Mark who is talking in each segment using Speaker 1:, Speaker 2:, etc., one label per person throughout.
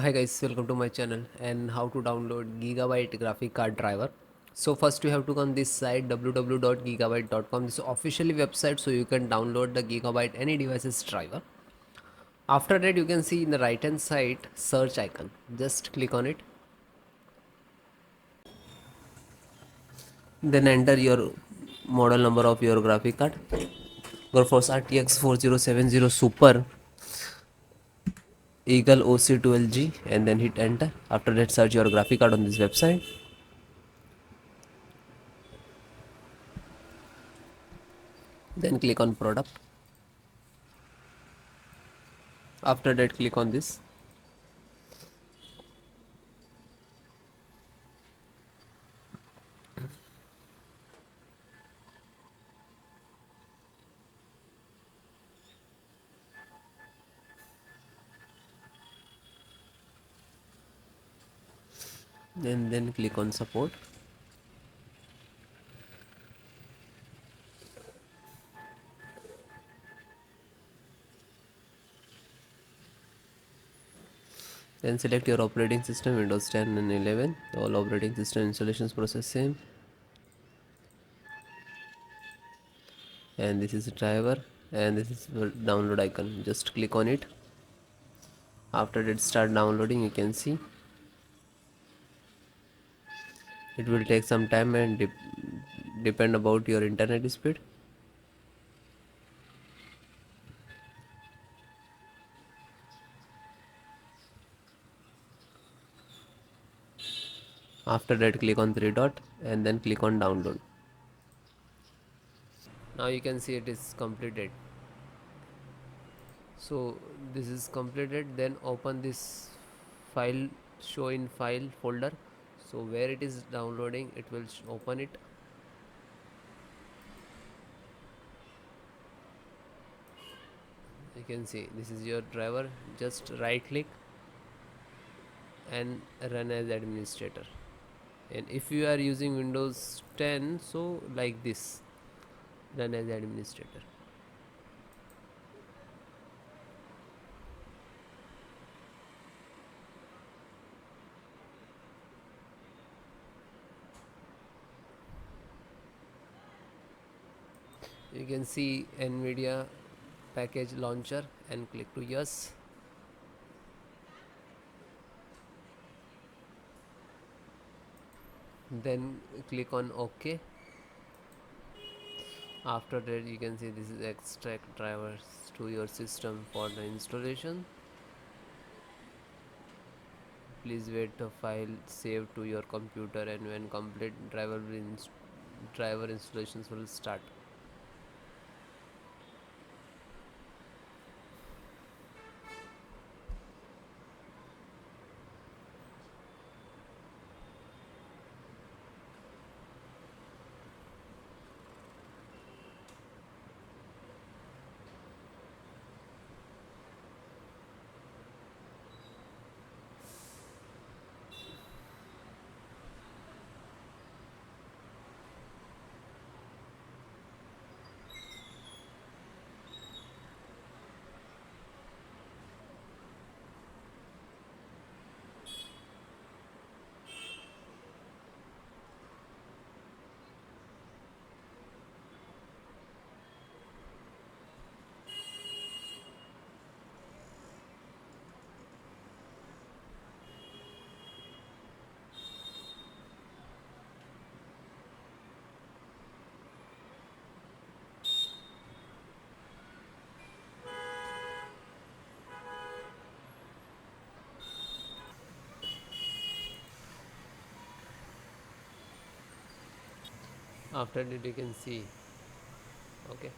Speaker 1: Hi guys, welcome to my channel and how to download Gigabyte graphic card driver. So first you have to go on this site www.gigabyte.com. This is officially website, so you can download the Gigabyte any devices driver. After that you can see in the right hand side search icon. Just click on it. Then enter your model number of your graphic card. Go for RTX 4070 Super Eagle OC12G and then hit enter. After that search your graphic card on this website. Then click on product. After that click on this. And then click on support. Then select your operating system, Windows 10 and 11. All operating system installations process same. And this is the driver, and this is the download icon. Just click on it. After it start downloading, you can see it will take some time and depend about your internet speed. After that click on three dot and then click on download. Now you can see it is completed. So this is completed. Then open this file, show in file folder. So where it is downloading, it will open it. You can see this is your driver. Just right click and run as administrator. And if you are using Windows 10, so like this, run as administrator. You can see NVIDIA package launcher and click to yes. Then click on OK. After that you can see this is extract drivers to your system for the installation. Please wait the file save to your computer, and when complete driver installations will start. After that you can see, okay,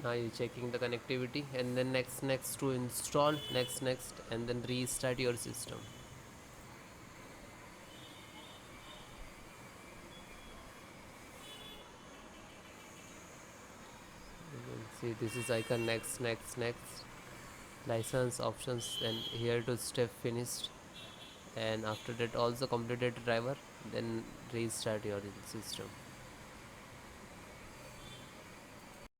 Speaker 1: now you're checking the connectivity, and then next to install, next and then restart your system. You can see this is icon next license options, and here to step finished. And after that also completed driver, then restart your system.